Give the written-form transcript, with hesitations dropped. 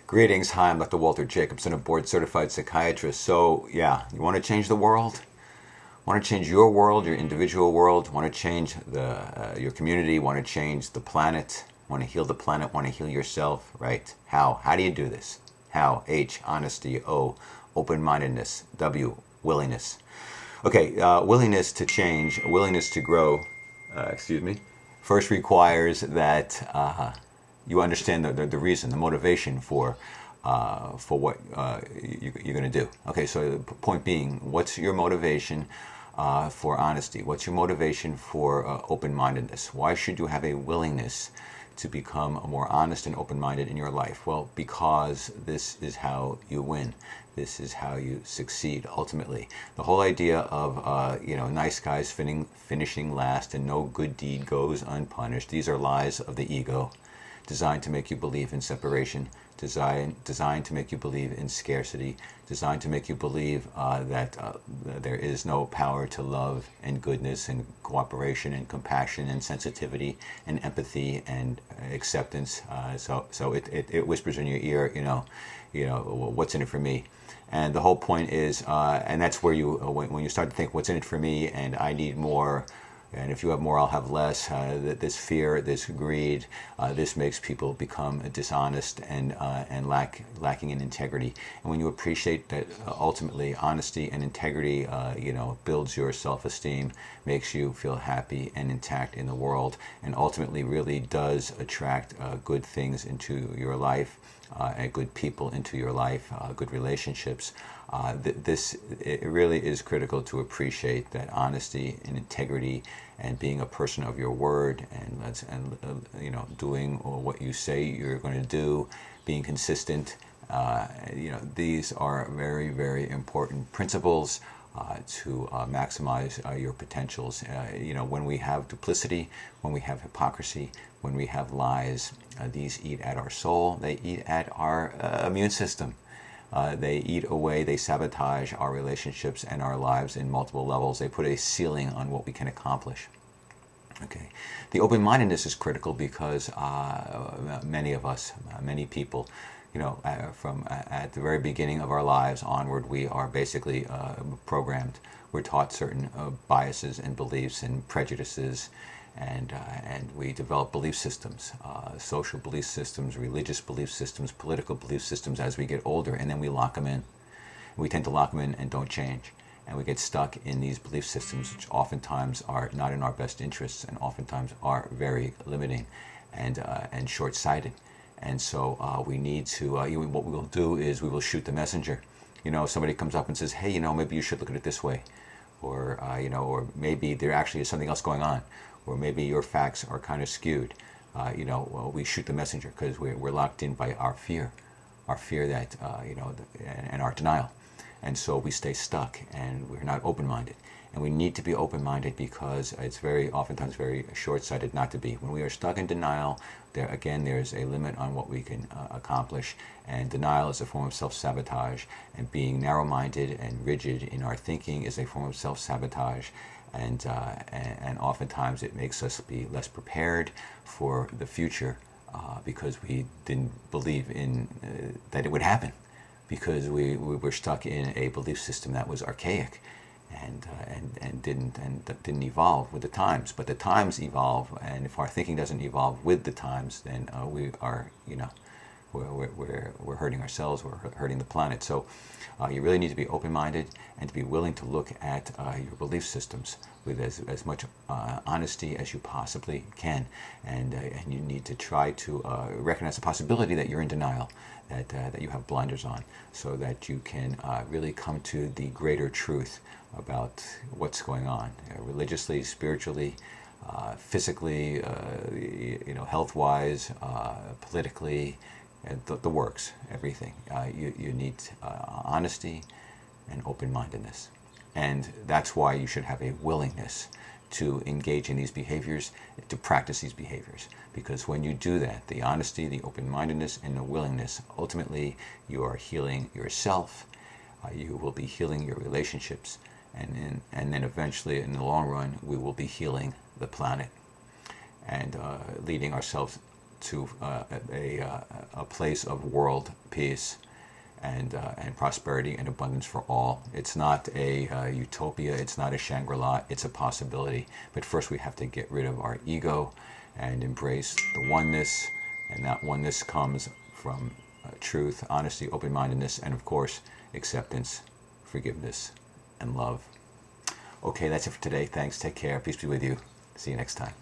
Greetings. Hi, I'm Dr. Walter Jacobson, a board certified psychiatrist. So, yeah, you want to change the world? Want to change your world, your individual world? Want to change your community? Want to change the planet? Want to heal the planet? Want to heal yourself? Right? How? How do you do this? How? H, honesty. O, open-mindedness. W, willingness. Okay, willingness to change, willingness to grow, excuse me, first requires that you understand the reason, the motivation for what you're going to do. Okay, so the point being, what's your motivation for honesty? What's your motivation for open-mindedness? Why should you have a willingness to become more honest and open-minded in your life? Well, because this is how you win. This is how you succeed ultimately. The whole idea of nice guys finishing last and no good deed goes unpunished. These are lies of the ego, designed to make you believe in separation, designed to make you believe in scarcity, designed to make you believe that there is no power to love and goodness and cooperation and compassion and sensitivity and empathy and acceptance. So it whispers in your ear, what's in it for me? And the whole point is, and that's where when you start to think, what's in it for me, and I need more, and if you have more, I'll have less. This fear, this greed, this makes people become dishonest and lacking in integrity. And when you appreciate that, ultimately, honesty and integrity, builds your self-esteem, makes you feel happy and intact in the world, and ultimately really does attract good things into your life, and good people into your life, good relationships. It really is critical to appreciate that honesty and integrity and being a person of your word and doing what you say you're going to do, being consistent. These are very, very important principles to maximize your potentials. When we have duplicity, when we have hypocrisy, when we have lies, these eat at our soul, they eat at our immune system. They eat away, they sabotage our relationships and our lives in multiple levels. They put a ceiling on what we can accomplish. Okay, the open-mindedness is critical because many of us, many people, from at the very beginning of our lives onward, we are basically programmed. We're taught certain biases and beliefs and prejudices, and we develop belief systems, social belief systems, religious belief systems, political belief systems as we get older, and then we lock them in. We tend to lock them in and don't change. And we get stuck in these belief systems, which oftentimes are not in our best interests and oftentimes are very limiting and short-sighted. And so we need to, what we will do is we will shoot the messenger. If somebody comes up and says, hey, maybe you should look at it this way. Or, or maybe there actually is something else going on. Or maybe your facts are kind of skewed. We shoot the messenger because we're locked in by our fear that, and our denial. And so we stay stuck and we're not open-minded. And we need to be open-minded because it's oftentimes very short-sighted not to be. When we are stuck in denial, there's a limit on what we can accomplish. And denial is a form of self-sabotage. And being narrow-minded and rigid in our thinking is a form of self-sabotage. And oftentimes it makes us be less prepared for the future because we didn't believe in that it would happen. Because we were stuck in a belief system that was archaic and didn't evolve with the times. But the times evolve, and if our thinking doesn't evolve with the times, then we are, we're hurting ourselves, we're hurting the planet. So you really need to be open-minded and to be willing to look at your belief systems with as much honesty as you possibly can. And you need to try to recognize the possibility that you're in denial, that you have blinders on, so that you can really come to the greater truth about what's going on, religiously, spiritually, physically, health-wise, politically, the works, everything. You need honesty and open-mindedness. And that's why you should have a willingness to engage in these behaviors, to practice these behaviors. Because when you do that, the honesty, the open-mindedness, and the willingness, ultimately you are healing yourself, you will be healing your relationships, and then eventually, in the long run, we will be healing the planet and leading ourselves to a place of world peace and prosperity and abundance for all. It's not a utopia, it's not a Shangri-La, it's a possibility. But first we have to get rid of our ego and embrace the oneness, and that oneness comes from truth, honesty, open-mindedness, and of course, acceptance, forgiveness, and love. Okay, that's it for today. Thanks, take care, peace be with you. See you next time.